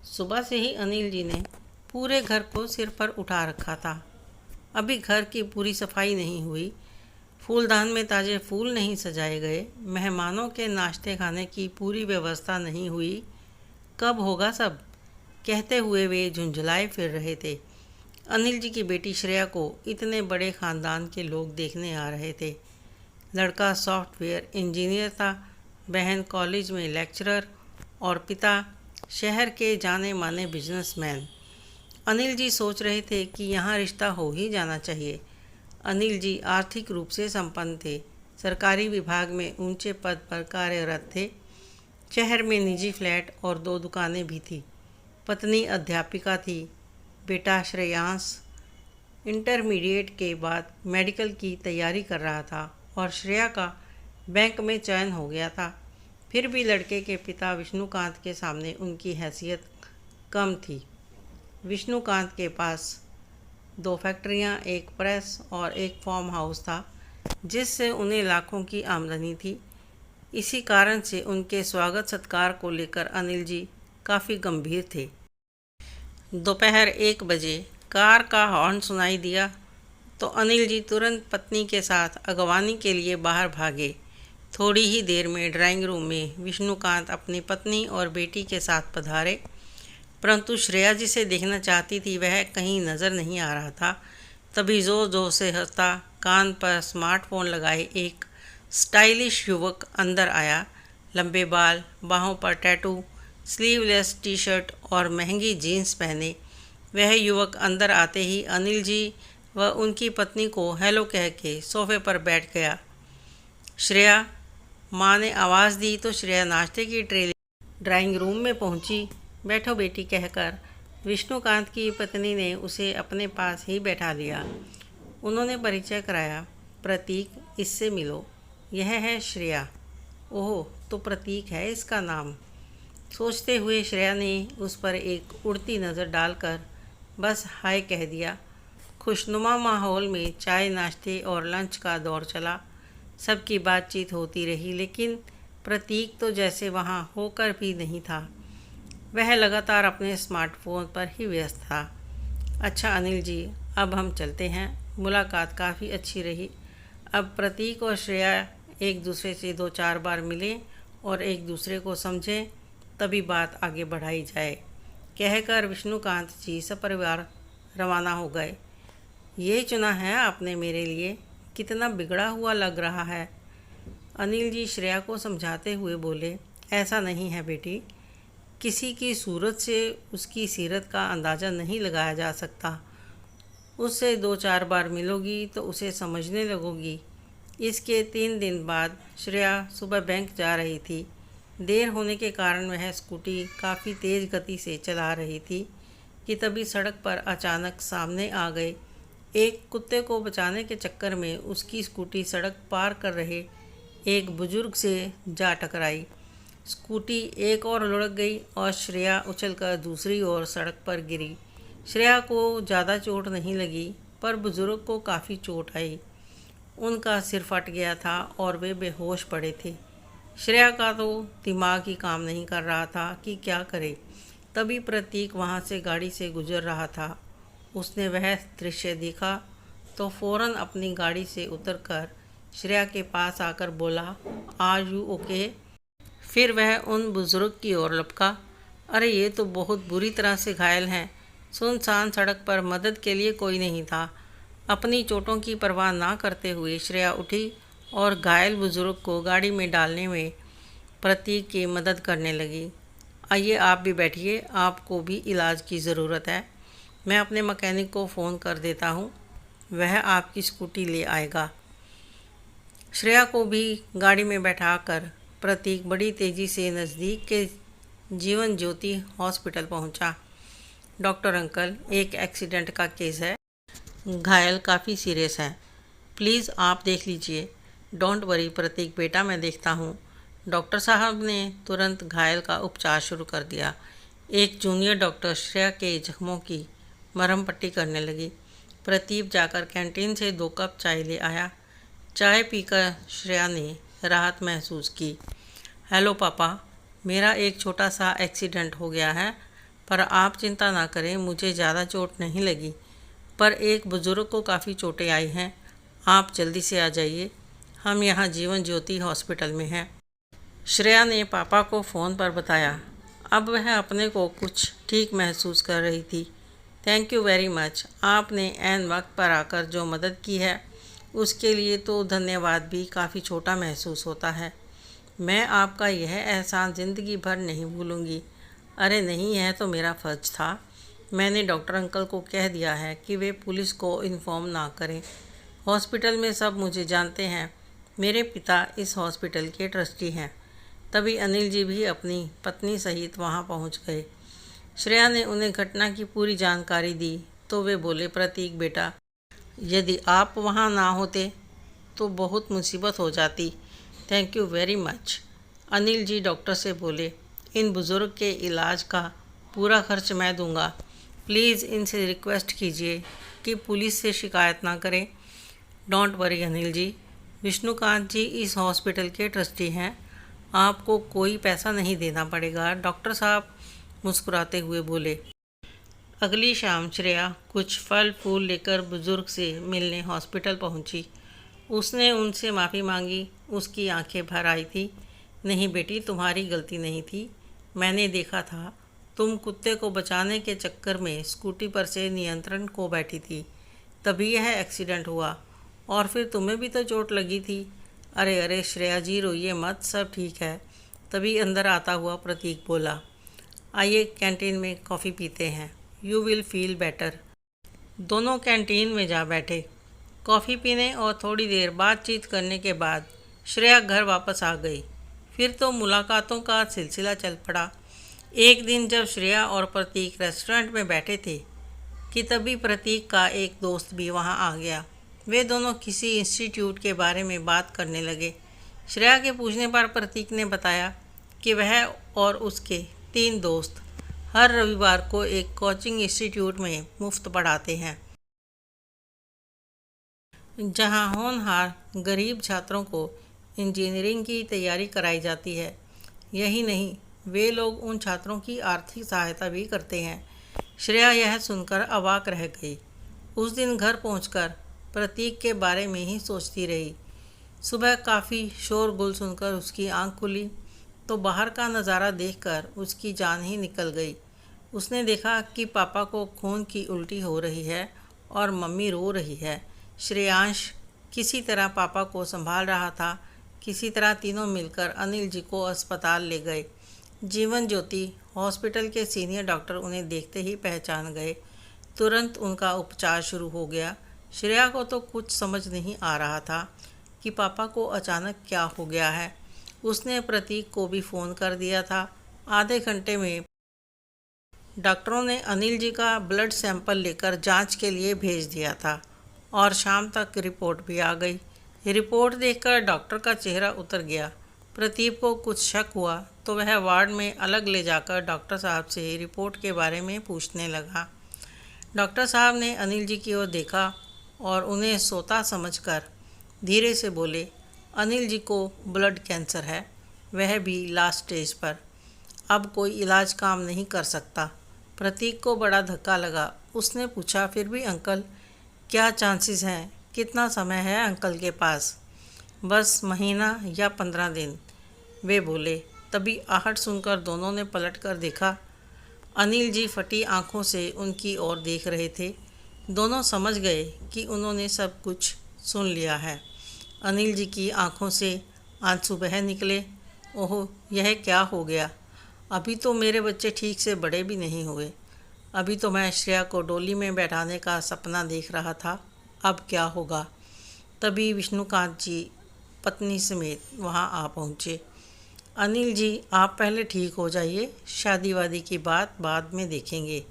सुबह से ही अनिल जी ने पूरे घर को सिर पर उठा रखा था। अभी घर की पूरी सफाई नहीं हुई, फूलदान में ताज़े फूल नहीं सजाए गए, मेहमानों के नाश्ते खाने की पूरी व्यवस्था नहीं हुई। कब होगा सब, कहते हुए वे झुंझलाए फिर रहे थे। अनिल जी की बेटी श्रेया को इतने बड़े ख़ानदान के लोग देखने आ रहे थे। लड़का सॉफ्टवेयर इंजीनियर था, बहन कॉलेज में लेक्चरर और पिता शहर के जाने माने बिजनेसमैन। अनिल जी सोच रहे थे कि यहाँ रिश्ता हो ही जाना चाहिए। अनिल जी आर्थिक रूप से संपन्न थे, सरकारी विभाग में ऊंचे पद पर कार्यरत थे। शहर में निजी फ्लैट और 2 दुकानें भी थी। पत्नी अध्यापिका थी। बेटा श्रेयांश इंटरमीडिएट के बाद मेडिकल की तैयारी कर रहा था और श्रेया का बैंक में चयन हो गया था। फिर भी लड़के के पिता विष्णुकांत के सामने उनकी हैसियत कम थी। विष्णुकांत के पास 2 फैक्ट्रियां, एक प्रेस और एक फार्म हाउस था, जिससे उन्हें लाखों की आमदनी थी। इसी कारण से उनके स्वागत सत्कार को लेकर अनिल जी काफ़ी गंभीर थे। दोपहर 1 बजे कार का हॉर्न सुनाई दिया तो अनिल जी तुरंत पत्नी के साथ अगवानी के लिए बाहर भागे। थोड़ी ही देर में ड्राइंग रूम में विष्णुकांत अपनी पत्नी और बेटी के साथ पधारे, परंतु श्रेया जिसे देखना चाहती थी वह कहीं नज़र नहीं आ रहा था। तभी ज़ोर ज़ोर से हंसता, कान पर स्मार्टफोन लगाए एक स्टाइलिश युवक अंदर आया। लंबे बाल, बाहों पर टैटू, स्लीवलेस टी शर्ट और महंगी जीन्स पहने वह युवक अंदर आते ही अनिल जी व उनकी पत्नी को हेलो कह के सोफे पर बैठ गया। श्रेया, माँ ने आवाज़ दी तो श्रेया नाश्ते की ट्रे ड्राइंग रूम में पहुंची। बैठो बेटी कहकर विष्णुकांत की पत्नी ने उसे अपने पास ही बैठा लिया। उन्होंने परिचय कराया। प्रतीक, इससे मिलो, यह है श्रेया। ओह, तो प्रतीक है इसका नाम। सोचते हुए श्रेया ने उस पर एक उड़ती नज़र डालकर बस हाय कह दिया। खुशनुमा माहौल में चाय, नाश्ते और लंच का दौर चला। सबकी बातचीत होती रही, लेकिन प्रतीक तो जैसे वहाँ होकर भी नहीं था। वह लगातार अपने स्मार्टफोन पर ही व्यस्त था। अच्छा अनिल जी, अब हम चलते हैं। मुलाकात काफ़ी अच्छी रही। अब प्रतीक और श्रेया एक दूसरे से 2-4 बार मिलें और एक दूसरे को समझें, तभी बात आगे बढ़ाई जाए, कहकर विष्णुकांत जी सपरिवार रवाना हो गए। ये चुना है आपने मेरे लिए, कितना बिगड़ा हुआ लग रहा है। अनिल जी श्रेया को समझाते हुए बोले, ऐसा नहीं है बेटी, किसी की सूरत से उसकी सीरत का अंदाज़ा नहीं लगाया जा सकता। उससे 2-4 बार मिलोगी तो उसे समझने लगोगी। इसके 3 दिन बाद श्रेया सुबह बैंक जा रही थी। देर होने के कारण वह स्कूटी काफ़ी तेज़ गति से चला रही थी कि तभी सड़क पर अचानक सामने आ गए। एक कुत्ते को बचाने के चक्कर में उसकी स्कूटी सड़क पार कर रहे एक बुजुर्ग से जा टकराई। स्कूटी एक और लुढ़क गई और श्रेया उछलकर दूसरी ओर सड़क पर गिरी। श्रेया को ज़्यादा चोट नहीं लगी, पर बुजुर्ग को काफ़ी चोट आई। उनका सिर फट गया था और वे बेहोश पड़े थे। श्रेया का तो दिमाग ही काम नहीं कर रहा था कि क्या करे। तभी प्रतीक वहाँ से गाड़ी से गुजर रहा था। उसने वह दृश्य देखा तो फौरन अपनी गाड़ी से उतरकर श्रेया के पास आकर बोला, आर यू ओके? फिर वह उन बुजुर्ग की ओर लपका। अरे ये तो बहुत बुरी तरह से घायल हैं। सुनसान सड़क पर मदद के लिए कोई नहीं था। अपनी चोटों की परवाह ना करते हुए श्रेया उठी और घायल बुजुर्ग को गाड़ी में डालने में प्रतीक की मदद करने लगी। आइए आप भी बैठिए, आपको भी इलाज की ज़रूरत है। मैं अपने मैकेनिक को फ़ोन कर देता हूँ, वह आपकी स्कूटी ले आएगा। श्रेया को भी गाड़ी में बैठाकर प्रतीक बड़ी तेज़ी से नज़दीक के जीवन ज्योति हॉस्पिटल पहुंचा। डॉक्टर अंकल, एक एक्सीडेंट का केस है, घायल काफ़ी सीरियस है, प्लीज़ आप देख लीजिए। डोंट वरी प्रतीक बेटा, मैं देखता हूँ। डॉक्टर साहब ने तुरंत घायल का उपचार शुरू कर दिया। एक जूनियर डॉक्टर श्रेया के जख्मों की मरहम पट्टी करने लगी। प्रतीक जाकर कैंटीन से 2 कप चाय ले आया। चाय पीकर श्रेया ने राहत महसूस की। हेलो पापा, मेरा एक छोटा सा एक्सीडेंट हो गया है, पर आप चिंता ना करें, मुझे ज़्यादा चोट नहीं लगी, पर एक बुज़ुर्ग को काफ़ी चोटें आई हैं। आप जल्दी से आ जाइए, हम यहाँ जीवन ज्योति हॉस्पिटल में हैं। श्रेया ने पापा को फ़ोन पर बताया। अब वह अपने को कुछ ठीक महसूस कर रही थी। थैंक यू वेरी मच, आपने ऐन वक्त पर आकर जो मदद की है उसके लिए तो धन्यवाद भी काफ़ी छोटा महसूस होता है। मैं आपका यह एहसान ज़िंदगी भर नहीं भूलूंगी। अरे नहीं, यह तो मेरा फ़र्ज था। मैंने डॉक्टर अंकल को कह दिया है कि वे पुलिस को इन्फॉर्म ना करें। हॉस्पिटल में सब मुझे जानते हैं। मेरे पिता इस हॉस्पिटल के ट्रस्टी हैं। तभी अनिल जी भी अपनी पत्नी सहित वहां पहुंच गए। श्रेया ने उन्हें घटना की पूरी जानकारी दी तो वे बोले, प्रतीक बेटा, यदि आप वहां ना होते तो बहुत मुसीबत हो जाती। Thank you very much. Anil ji doctor से बोले, इन बुज़ुर्ग के इलाज का पूरा खर्च मैं दूंगा। प्लीज़ इनसे रिक्वेस्ट कीजिए कि पुलिस से शिकायत ना करें। डोंट वरी अनिल जी, विष्णुकांत जी इस हॉस्पिटल के ट्रस्टी हैं, आपको कोई पैसा नहीं देना पड़ेगा। डॉक्टर साहब मुस्कुराते हुए बोले। अगली शाम श्रेया कुछ फल फूल लेकर बुजुर्ग से मिलने हॉस्पिटल पहुंची। उसने उनसे माफ़ी मांगी। उसकी आंखें भर आई थी। नहीं बेटी, तुम्हारी गलती नहीं थी। मैंने देखा था, तुम कुत्ते को बचाने के चक्कर में स्कूटी पर से नियंत्रण खो बैठी थी, तभी यह एक्सीडेंट हुआ। और फिर तुम्हें भी तो चोट लगी थी। अरे अरे श्रेया जी, रोइए मत, सब ठीक है। तभी अंदर आता हुआ प्रतीक बोला, आइए कैंटीन में कॉफ़ी पीते हैं, यू विल फील बेटर। दोनों कैंटीन में जा बैठे। कॉफ़ी पीने और थोड़ी देर बातचीत करने के बाद श्रेया घर वापस आ गई। फिर तो मुलाकातों का सिलसिला चल पड़ा। एक दिन जब श्रेया और प्रतीक रेस्टोरेंट में बैठे थे कि तभी प्रतीक का एक दोस्त भी वहां आ गया। वे दोनों किसी इंस्टीट्यूट के बारे में बात करने लगे। श्रेया के पूछने पर प्रतीक ने बताया कि वह और उसके 3 दोस्त हर रविवार को एक कोचिंग इंस्टीट्यूट में मुफ्त पढ़ाते हैं, जहां होनहार गरीब छात्रों को इंजीनियरिंग की तैयारी कराई जाती है। यही नहीं, वे लोग उन छात्रों की आर्थिक सहायता भी करते हैं। श्रेया यह सुनकर अवाक रह गई। उस दिन घर पहुंचकर प्रतीक के बारे में ही सोचती रही। सुबह काफ़ी शोरगुल सुनकर उसकी आंख खुली तो बाहर का नज़ारा देखकर उसकी जान ही निकल गई। उसने देखा कि पापा को खून की उल्टी हो रही है और मम्मी रो रही है। श्रेयांश किसी तरह पापा को संभाल रहा था। किसी तरह तीनों मिलकर अनिल जी को अस्पताल ले गए। जीवन ज्योति हॉस्पिटल के सीनियर डॉक्टर उन्हें देखते ही पहचान गए। तुरंत उनका उपचार शुरू हो गया। श्रेया को तो कुछ समझ नहीं आ रहा था कि पापा को अचानक क्या हो गया है। उसने प्रतीक को भी फ़ोन कर दिया था। आधे घंटे में डॉक्टरों ने अनिल जी का ब्लड सैंपल लेकर जांच के लिए भेज दिया था और शाम तक रिपोर्ट भी आ गई। रिपोर्ट देखकर डॉक्टर का चेहरा उतर गया। प्रतीक को कुछ शक हुआ तो वह वार्ड में अलग ले जाकर डॉक्टर साहब से रिपोर्ट के बारे में पूछने लगा। डॉक्टर साहब ने अनिल जी की ओर देखा और उन्हें सोता समझकर धीरे से बोले, अनिल जी को ब्लड कैंसर है, वह भी लास्ट स्टेज पर। अब कोई इलाज काम नहीं कर सकता। प्रतीक को बड़ा धक्का लगा। उसने पूछा, फिर भी अंकल, क्या चांसेस हैं? कितना समय है अंकल के पास? बस महीना या 15 दिन, वे बोले। तभी आहट सुनकर दोनों ने पलट कर देखा। अनिल जी फटी आंखों से उनकी ओर देख रहे थे। दोनों समझ गए कि उन्होंने सब कुछ सुन लिया है। अनिल जी की आंखों से आंसू बह निकले। ओह, यह क्या हो गया? अभी तो मेरे बच्चे ठीक से बड़े भी नहीं हुए। अभी तो मैं श्रेया को डोली में बैठाने का सपना देख रहा था। अब क्या होगा? तभी विष्णुकांत जी पत्नी समेत वहां आ पहुंचे। अनिल जी, आप पहले ठीक हो जाइए, शादी वादी की बात बाद में देखेंगे।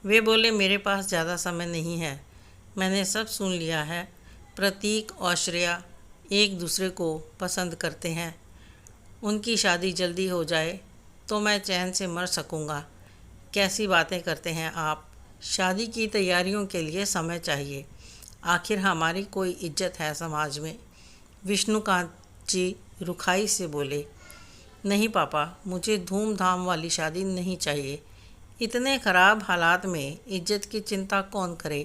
वे बोले, मेरे पास ज़्यादा समय नहीं है, मैंने सब सुन लिया है। प्रतीक और श्रेया एक दूसरे को पसंद करते हैं। उनकी शादी जल्दी हो जाए तो मैं चैन से मर सकूंगा। कैसी बातें करते हैं आप? शादी की तैयारियों के लिए समय चाहिए। आखिर हमारी कोई इज्जत है समाज में। विष्णुकांत जी रुखाई से बोले, नहीं पापा, मुझे धूमधाम वाली शादी नहीं चाहिए। इतने ख़राब हालात में इज्जत की चिंता कौन करे।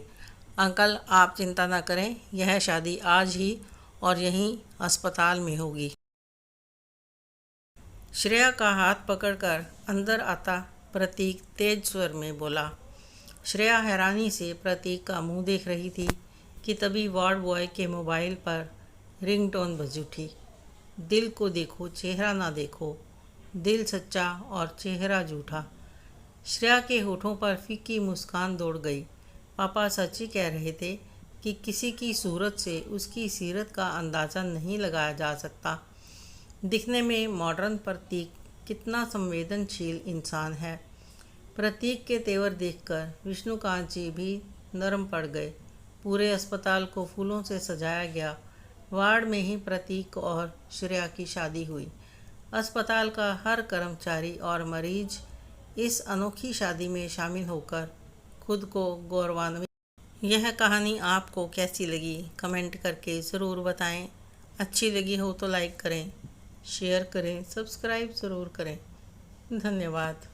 अंकल आप चिंता ना करें, यह शादी आज ही और यहीं अस्पताल में होगी। श्रेया का हाथ पकड़कर अंदर आता प्रतीक तेज स्वर में बोला। श्रेया हैरानी से प्रतीक का मुंह देख रही थी कि तभी वार्ड बॉय के मोबाइल पर रिंगटोन बज उठी। दिल को देखो चेहरा ना देखो, दिल सच्चा और चेहरा झूठा। श्रेया के होठों पर फीकी मुस्कान दौड़ गई। पापा सच ही कह रहे थे कि किसी की सूरत से उसकी सीरत का अंदाज़ा नहीं लगाया जा सकता। दिखने में मॉडर्न प्रतीक कितना संवेदनशील इंसान है। प्रतीक के तेवर देखकर विष्णुकांत जी भी नरम पड़ गए। पूरे अस्पताल को फूलों से सजाया गया। वार्ड में ही प्रतीक और श्रेया की शादी हुई। अस्पताल का हर कर्मचारी और मरीज इस अनोखी शादी में शामिल होकर खुद को गौरवान्वित। यह कहानी आपको कैसी लगी कमेंट करके ज़रूर बताएं। अच्छी लगी हो तो लाइक करें, शेयर करें, सब्सक्राइब ज़रूर करें। धन्यवाद।